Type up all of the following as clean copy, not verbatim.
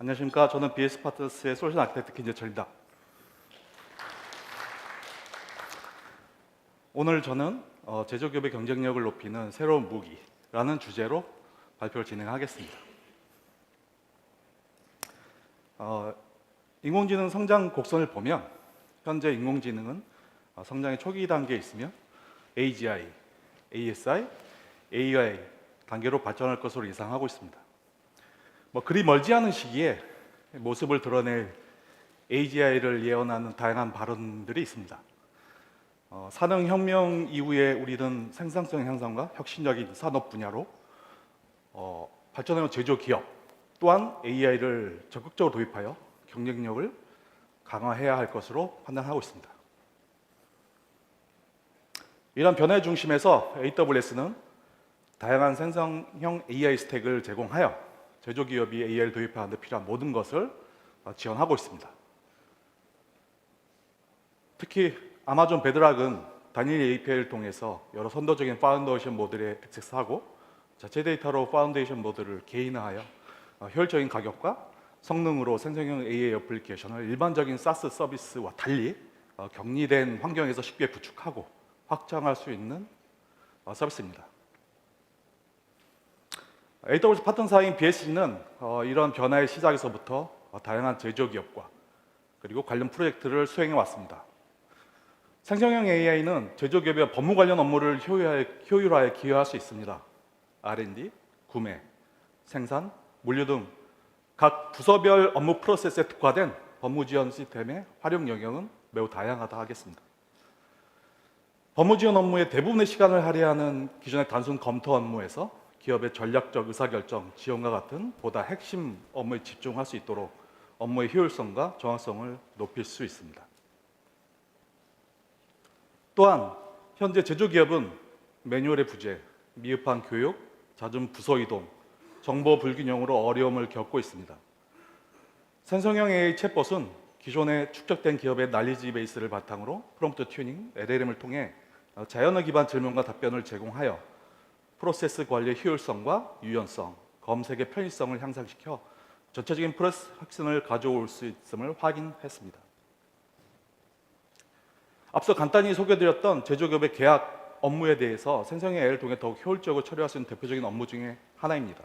안녕하십니까. 저는 BS 파트너스의 솔루션 아키텍트 김재철입니다. 오늘 저는 제조기업의 경쟁력을 높이는 새로운 무기라는 주제로 발표를 진행하겠습니다. 인공지능 성장 곡선을 보면 현재 인공지능은 성장의 초기 단계에 있으며 AGI, ASI, AI 단계로 발전할 것으로 예상하고 있습니다. 그리 멀지 않은 시기에 모습을 드러낼 AGI를 예언하는 다양한 발언들이 있습니다. 산업혁명 이후에 우리는 생산성 향상과 혁신적인 산업 분야로 발전해온 제조기업 또한 AI를 적극적으로 도입하여 경쟁력을 강화해야 할 것으로 판단하고 있습니다. 이런 변화의 중심에서 AWS는 다양한 생성형 AI 스택을 제공하여 제조기업이 AI를 도입하는 데 필요한 모든 것을 지원하고 있습니다. 특히 아마존 베드락은 단일 API를 통해서 여러 선도적인 파운데이션 모델에 액세스하고 자체 데이터로 파운데이션 모델을 개인화하여 효율적인 가격과 성능으로 생성형 AI 애플리케이션을 일반적인 SaaS 서비스와 달리 격리된 환경에서 쉽게 구축하고 확장할 수 있는 서비스입니다. AWS 파트너사인 BSC는 이런 변화의 시작에서부터 다양한 제조기업과 그리고 관련 프로젝트를 수행해 왔습니다. 생성형 AI는 제조기업의 법무 관련 업무를 효율화에 기여할 수 있습니다. R&D, 구매, 생산, 물류 등 각 부서별 업무 프로세스에 특화된 법무 지원 시스템의 활용 영역은 매우 다양하다 하겠습니다. 법무 지원 업무의 대부분의 시간을 할애하는 기존의 단순 검토 업무에서 기업의 전략적 의사결정, 지원과 같은 보다 핵심 업무에 집중할 수 있도록 업무의 효율성과 정확성을 높일 수 있습니다. 또한 현재 제조기업은 매뉴얼의 부재, 미흡한 교육, 잦은 부서 이동, 정보 불균형으로 어려움을 겪고 있습니다. 생성형 AI 챗봇은 기존에 축적된 기업의 날리지 베이스를 바탕으로 프롬프트 튜닝, LLM을 통해 자연어 기반 질문과 답변을 제공하여 프로세스 관리의 효율성과 유연성, 검색의 편의성을 향상시켜 전체적인 프로세스 혁신을 가져올 수 있음을 확인했습니다. 앞서 간단히 소개드렸던 제조기업의 계약 업무에 대해서 생성형 AI를 통해 더욱 효율적으로 처리할 수 있는 대표적인 업무 중에 하나입니다.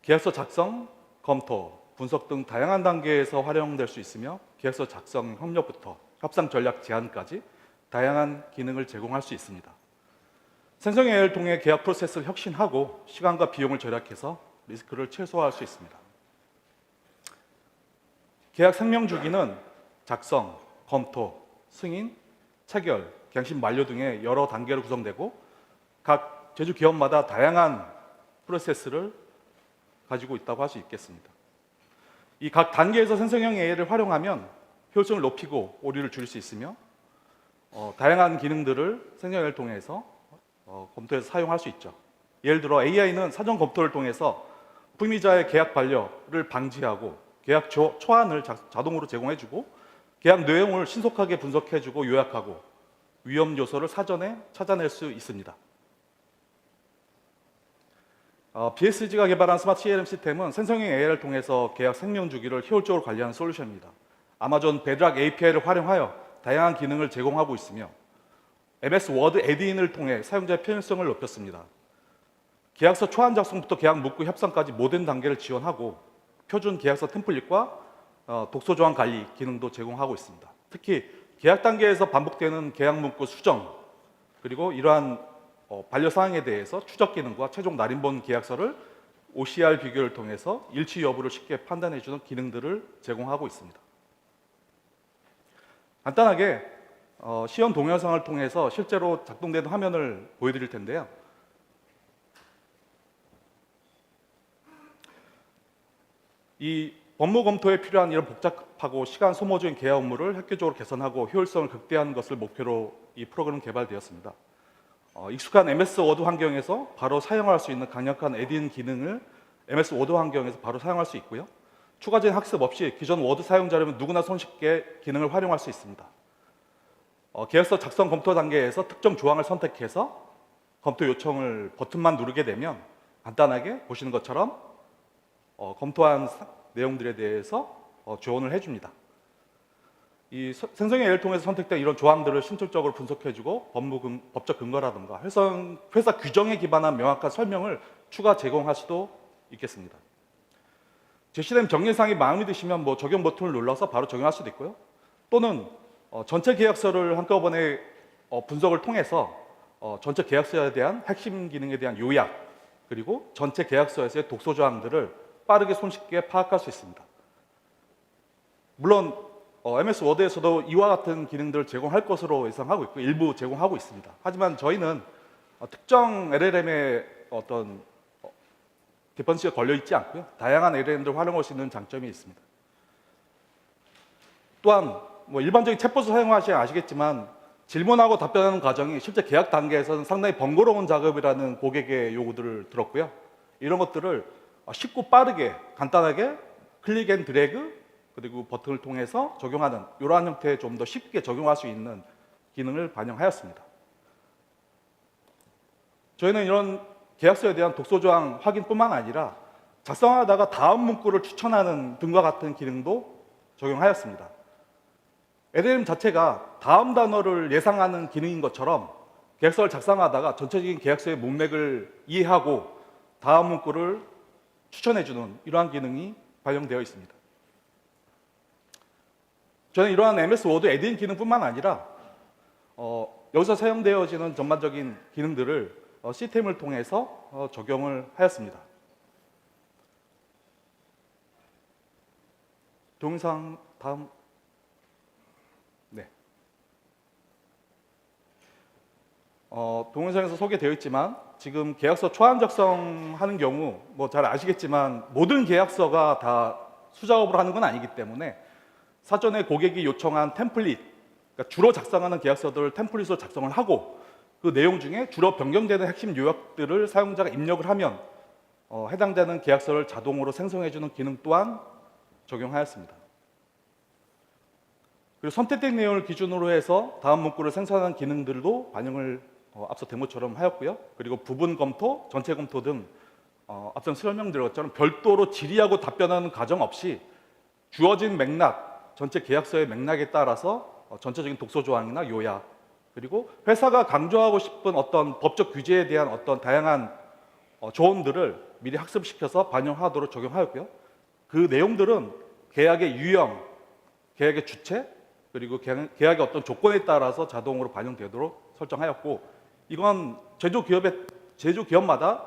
계약서 작성, 검토, 분석 등 다양한 단계에서 활용될 수 있으며 계약서 작성 협력부터 협상 전략 제안까지 다양한 기능을 제공할 수 있습니다. 생성형 AI를 통해 계약 프로세스를 혁신하고 시간과 비용을 절약해서 리스크를 최소화할 수 있습니다. 계약 생명 주기는 작성, 검토, 승인, 체결, 갱신 만료 등의 여러 단계로 구성되고 각 제조 기업마다 다양한 프로세스를 가지고 있다고 할 수 있겠습니다. 이 각 단계에서 생성형 AI를 활용하면 효율성을 높이고 오류를 줄일 수 있으며 다양한 기능들을 생성형 AI를 통해서 검토해서 사용할 수 있죠. 예를 들어 AI는 사전 검토를 통해서 품위자의 계약 반려를 방지하고 계약 초안을 자동으로 제공해주고 계약 내용을 신속하게 분석해주고 요약하고 위험 요소를 사전에 찾아낼 수 있습니다. BSG가 개발한 스마트 CRM 시스템은 생성형 AI를 통해서 계약 생명 주기를 효율적으로 관리하는 솔루션입니다. 아마존 베드락 API를 활용하여 다양한 기능을 제공하고 있으며 MS 워드 에드인을 통해 사용자의 편의성을 높였습니다. 계약서 초안 작성부터 계약 문구 협상까지 모든 단계를 지원하고 표준 계약서 템플릿과 독소 조항 관리 기능도 제공하고 있습니다. 특히 계약 단계에서 반복되는 계약 문구 수정 그리고 이러한 반려 사항에 대해서 추적 기능과 최종 날인본 계약서를 OCR 비교를 통해서 일치 여부를 쉽게 판단해주는 기능들을 제공하고 있습니다. 간단하게 시연 동영상을 통해서 실제로 작동되는 화면을 보여드릴 텐데요. 이 법무 검토에 필요한 이런 복잡하고 시간 소모적인 계약 업무를 획기적으로 개선하고 효율성을 극대화하는 것을 목표로 이 프로그램은 개발되었습니다. 익숙한 MS 워드 환경에서 바로 사용할 수 있는 강력한 에딘 기능을 MS 워드 환경에서 바로 사용할 수 있고요. 추가적인 학습 없이 기존 워드 사용자라면 누구나 손쉽게 기능을 활용할 수 있습니다. 계약서 작성 검토 단계에서 특정 조항을 선택해서 검토 요청을 버튼만 누르게 되면 간단하게 보시는 것처럼 검토한 내용들에 대해서 조언을 해줍니다. 이 생성형 AI를 통해서 선택된 이런 조항들을 신출적으로 분석해주고 법적 근거라든가 회사 규정에 기반한 명확한 설명을 추가 제공할 수도 있겠습니다. 제시된 정리사항이 마음에 드시면 적용 버튼을 눌러서 바로 적용할 수도 있고요. 또는 전체 계약서를 한꺼번에 분석을 통해서 전체 계약서에 대한 핵심 기능에 대한 요약, 그리고 전체 계약서에서의 독소 조항들을 빠르게 손쉽게 파악할 수 있습니다. 물론 MS 워드에서도 이와 같은 기능들을 제공할 것으로 예상하고 있고 일부 제공하고 있습니다. 하지만 저희는 특정 LLM의 어떤 디펜시가 걸려 있지 않고요. 다양한 LLM들을 활용할 수 있는 장점이 있습니다. 또한 일반적인 챗봇을 사용하시면 아시겠지만 질문하고 답변하는 과정이 실제 계약 단계에서는 상당히 번거로운 작업이라는 고객의 요구들을 들었고요. 이런 것들을 쉽고 빠르게 간단하게 클릭 앤 드래그 그리고 버튼을 통해서 적용하는 이러한 형태에 좀 더 쉽게 적용할 수 있는 기능을 반영하였습니다. 저희는 이런 계약서에 대한 독소 조항 확인뿐만 아니라 작성하다가 다음 문구를 추천하는 등과 같은 기능도 적용하였습니다. LLM 자체가 다음 단어를 예상하는 기능인 것처럼 계약서를 작성하다가 전체적인 계약서의 문맥을 이해하고 다음 문구를 추천해주는 이러한 기능이 반영되어 있습니다. 저는 이러한 MS 워드 에디팅 기능뿐만 아니라 여기서 사용되어지는 전반적인 기능들을 시스템을 통해서 적용을 하였습니다. 동영상 다음. 네. 동영상에서 소개되어 있지만 지금 계약서 초안 작성하는 경우 잘 아시겠지만 모든 계약서가 다 수작업으로 하는 건 아니기 때문에 사전에 고객이 요청한 템플릿, 그러니까 주로 작성하는 계약서들을 템플릿으로 작성을 하고 그 내용 중에 주로 변경되는 핵심 요약들을 사용자가 입력을 하면 해당되는 계약서를 자동으로 생성해주는 기능 또한 적용하였습니다. 그리고 선택된 내용을 기준으로 해서 다음 문구를 생성하는 기능들도 반영을 앞서 데모처럼 하였고요. 그리고 부분 검토, 전체 검토 등 앞서 설명드린 것처럼 별도로 질의하고 답변하는 과정 없이 주어진 맥락, 전체 계약서의 맥락에 따라서 전체적인 독소 조항이나 요약, 그리고 회사가 강조하고 싶은 어떤 법적 규제에 대한 어떤 다양한 조언들을 미리 학습시켜서 반영하도록 적용하였고요. 그 내용들은 계약의 유형, 계약의 주체, 그리고 계약의 어떤 조건에 따라서 자동으로 반영되도록 설정하였고, 이건 제조기업마다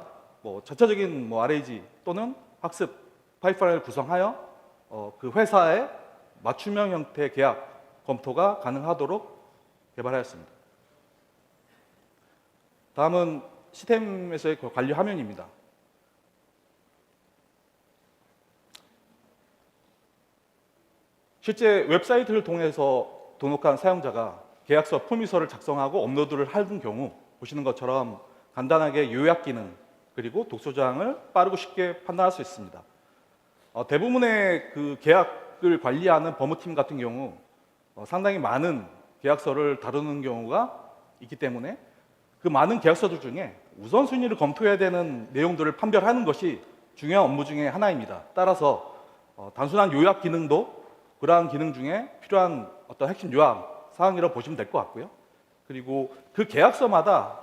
자체적인 RAG 또는 학습 파이프라인을 구성하여 그 회사의 맞춤형 형태의 계약 검토가 가능하도록 개발하였습니다. 다음은 시스템에서의 관리 화면입니다. 실제 웹사이트를 통해서 등록한 사용자가 계약서 품위서를 작성하고 업로드를 하는 경우 보시는 것처럼 간단하게 요약 기능 그리고 독소 조항을 빠르고 쉽게 판단할 수 있습니다. 대부분의 그 계약을 관리하는 법무팀 같은 경우 상당히 많은 계약서를 다루는 경우가 있기 때문에 그 많은 계약서들 중에 우선순위를 검토해야 되는 내용들을 판별하는 것이 중요한 업무 중에 하나입니다. 따라서 단순한 요약 기능도 그러한 기능 중에 필요한 어떤 핵심 요약 사항이라고 보시면 될 것 같고요. 그리고 그 계약서마다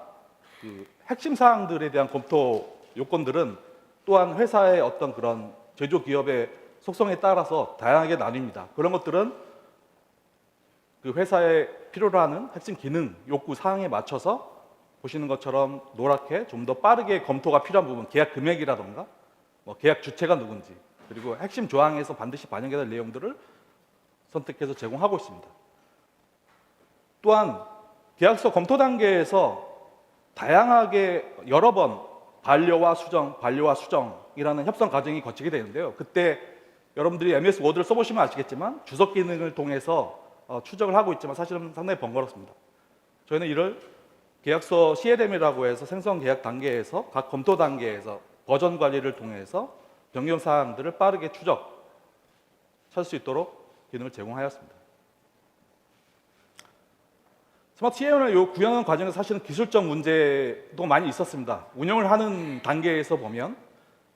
그 핵심 사항들에 대한 검토 요건들은 또한 회사의 어떤 그런 제조기업의 속성에 따라서 다양하게 나뉩니다. 그런 것들은 그 회사에 필요로 하는 핵심 기능, 욕구 사항에 맞춰서 보시는 것처럼 노랗게 좀 더 빠르게 검토가 필요한 부분, 계약 금액이라던가 계약 주체가 누군지, 그리고 핵심 조항에서 반드시 반영해야 될 내용들을 선택해서 제공하고 있습니다. 또한 계약서 검토 단계에서 다양하게 여러 번 반려와 수정이라는 협상 과정이 거치게 되는데요. 그때 여러분들이 MS 워드를 써보시면 아시겠지만 주석 기능을 통해서 추적을 하고 있지만 사실은 상당히 번거롭습니다. 저희는 이를 계약서 CLM이라고 해서 생성 계약 단계에서 각 검토 단계에서 버전 관리를 통해서 변경 사항들을 빠르게 찾을 수 있도록 기능을 제공하였습니다. 스마트 CLM을 구현하는 과정에서 사실은 기술적 문제도 많이 있었습니다. 운영을 하는 단계에서 보면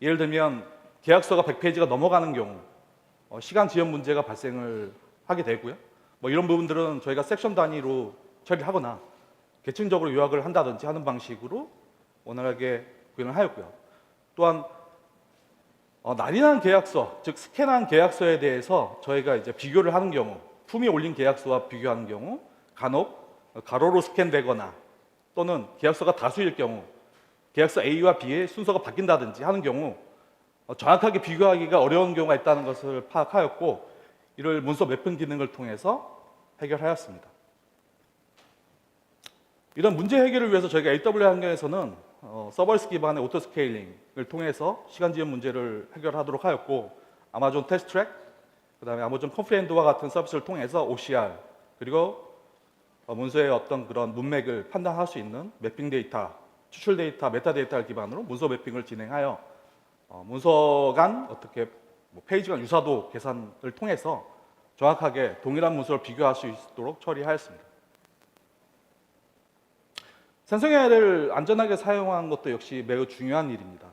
예를 들면 계약서가 100페이지가 넘어가는 경우 시간 지연 문제가 발생을 하게 되고요. 뭐 이런 부분들은 저희가 섹션 단위로 처리하거나 계층적으로 요약을 한다든지 하는 방식으로 원활하게 구현을 하였고요. 또한 날인한 계약서, 즉 스캔한 계약서에 대해서 저희가 이제 비교를 하는 경우, 품위 올린 계약서와 비교하는 경우 간혹 가로로 스캔되거나 또는 계약서가 다수일 경우 계약서 A와 B의 순서가 바뀐다든지 하는 경우 정확하게 비교하기가 어려운 경우가 있다는 것을 파악하였고, 이를 문서 매핑 기능을 통해서 해결하였습니다. 이런 문제 해결을 위해서 저희가 AWS 환경에서는 서버리스 기반의 오토 스케일링을 통해서 시간 지연 문제를 해결하도록 하였고, 아마존 테스트 트랙, 그다음에 아마존 컨프리엔드와 같은 서비스를 통해서 OCR, 그리고 문서의 어떤 그런 문맥을 판단할 수 있는 매핑 데이터, 추출 데이터, 메타 데이터를 기반으로 문서 매핑을 진행하여 문서 간 어떻게 페이지 간 유사도 계산을 통해서 정확하게 동일한 문서를 비교할 수 있도록 처리하였습니다. 생성 AI를 안전하게 사용하는 것도 역시 매우 중요한 일입니다.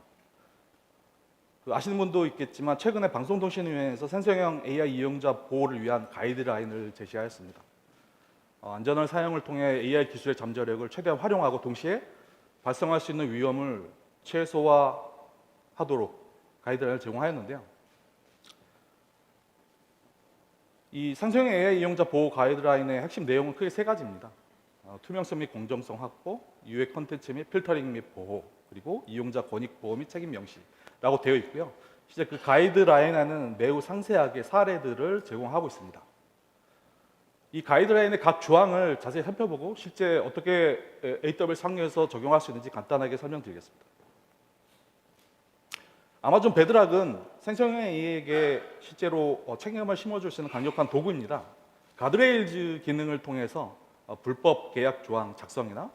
아시는 분도 있겠지만 최근에 방송통신위원회에서 생성형 AI 이용자 보호를 위한 가이드라인을 제시하였습니다. 안전한 사용을 통해 AI 기술의 잠재력을 최대한 활용하고 동시에 발생할 수 있는 위험을 최소화하도록 가이드라인을 제공하였는데요. 이 생성형 AI 이용자 보호 가이드라인의 핵심 내용은 크게 세 가지입니다. 투명성 및 공정성 확보, 유해 콘텐츠 및 필터링 및 보호, 그리고 이용자 권익 보호 및 책임 명시라고 되어 있고요. 실제 그 가이드라인에는 매우 상세하게 사례들을 제공하고 있습니다. 이 가이드라인의 각 조항을 자세히 살펴보고 실제 어떻게 AWS 환경에서 적용할 수 있는지 간단하게 설명드리겠습니다. 아마존 베드락은 생성형 AI에게 실제로 책임을 심어줄 수 있는 강력한 도구입니다. 가드레일즈 기능을 통해서 불법 계약 조항 작성이나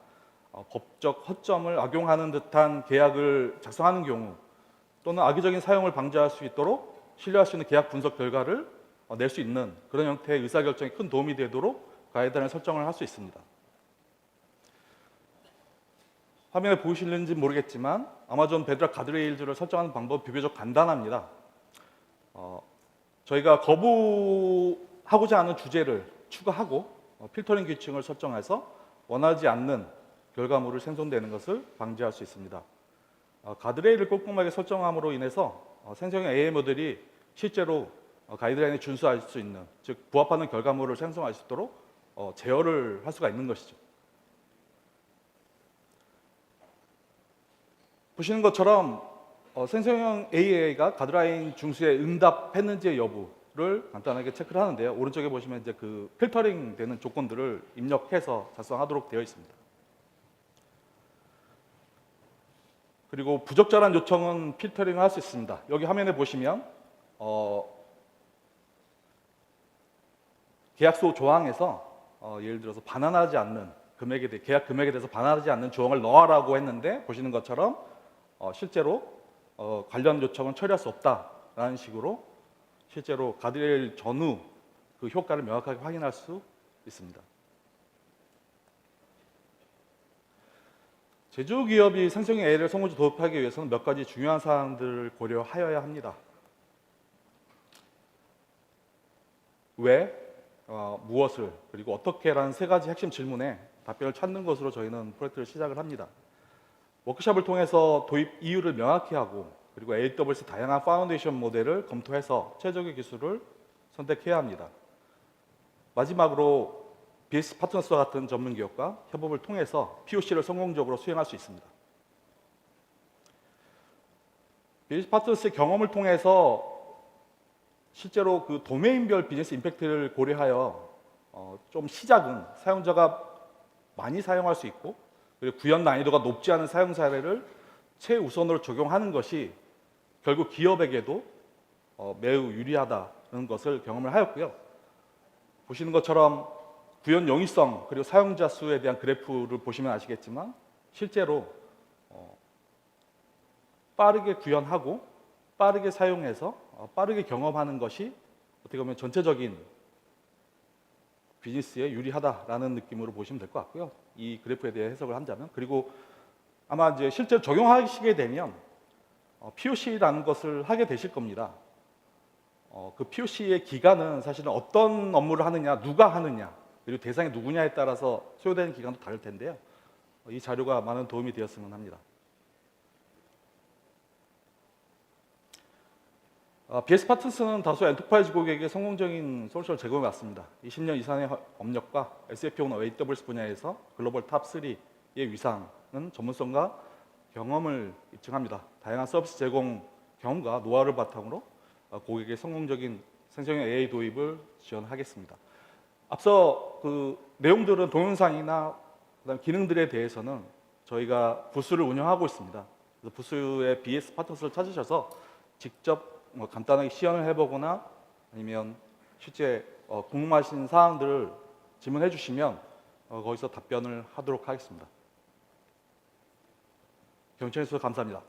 법적 허점을 악용하는 듯한 계약을 작성하는 경우, 또는 악의적인 사용을 방지할 수 있도록 신뢰할 수 있는 계약 분석 결과를 낼 수 있는 그런 형태의 의사결정에 큰 도움이 되도록 가이드라인을 설정을 할 수 있습니다. 화면에 보이실는지 모르겠지만 아마존 베드락 가드레일즈를 설정하는 방법은 비교적 간단합니다. 저희가 거부하고자 하는 주제를 추가하고 필터링 규칙을 설정해서 원하지 않는 결과물을 생성되는 것을 방지할 수 있습니다. 가드레일을 꼼꼼하게 설정함으로 인해서 생성형 AI 모델이 실제로 가이드라인에 준수할 수 있는, 즉 부합하는 결과물을 생성할 수 있도록 제어를 할 수가 있는 것이죠. 보시는 것처럼 생성형 AI가 가드라인 준수에 응답했는지의 여부를 간단하게 체크를 하는데요. 오른쪽에 보시면 이제 그 필터링 되는 조건들을 입력해서 작성하도록 되어 있습니다. 그리고 부적절한 요청은 필터링을 할 수 있습니다. 여기 화면에 보시면 계약서 조항에서 예를 들어서 반환하지 않는 금액에 대해, 계약 금액에 대해서 반환하지 않는 조항을 넣으라고 했는데, 보시는 것처럼 실제로 관련 요청은 처리할 수 없다라는 식으로 실제로 가드레일 전후 그 효과를 명확하게 확인할 수 있습니다. 제조기업이 생성형 AI를 성우주 도입하기 위해서는 몇 가지 중요한 사항들을 고려하여야 합니다. 왜, 무엇을, 그리고 어떻게라는 세 가지 핵심 질문에 답변을 찾는 것으로 저희는 프로젝트를 시작을 합니다. 워크숍을 통해서 도입 이유를 명확히 하고, 그리고 AWS 다양한 파운데이션 모델을 검토해서 최적의 기술을 선택해야 합니다. 마지막으로 BS 파트너스와 같은 전문 기업과 협업을 통해서 POC를 성공적으로 수행할 수 있습니다. BS 파트너스의 경험을 통해서 실제로 그 도메인별 비즈니스 임팩트를 고려하여 좀 시작은 사용자가 많이 사용할 수 있고, 그리고 구현 난이도가 높지 않은 사용 사례를 최우선으로 적용하는 것이 결국 기업에게도 매우 유리하다는 것을 경험을 하였고요. 보시는 것처럼 구현 용이성 그리고 사용자 수에 대한 그래프를 보시면 아시겠지만 실제로 빠르게 구현하고 빠르게 사용해서 빠르게 경험하는 것이 어떻게 보면 전체적인 비즈니스에 유리하다라는 느낌으로 보시면 될 것 같고요. 이 그래프에 대해 해석을 한다면, 그리고 아마 이제 실제로 적용하시게 되면 POC라는 것을 하게 되실 겁니다. 그 POC의 기간은 사실은 어떤 업무를 하느냐, 누가 하느냐, 그리고 대상이 누구냐에 따라서 소요되는 기간도 다를 텐데요. 이 자료가 많은 도움이 되었으면 합니다. BS 파트너스는 다수 엔터프라이즈 고객에게 성공적인 솔루션을 제공해 왔습니다. 20년 이상의 업력과 SAP나 AWS 분야에서 글로벌 탑 3의 위상은 전문성과 경험을 입증합니다. 다양한 서비스 제공 경험과 노하우를 바탕으로 고객의 성공적인 생성형 AI 도입을 지원하겠습니다. 앞서 그 내용들은 동영상이나 그다음 기능들에 대해서는 저희가 부스를 운영하고 있습니다. 그래서 부스의 BS 파트너스를 찾으셔서 직접 간단하게 시연을 해보거나 아니면 실제 궁금하신 사항들을 질문해 주시면 거기서 답변을 하도록 하겠습니다. 경청해 주셔서 감사합니다.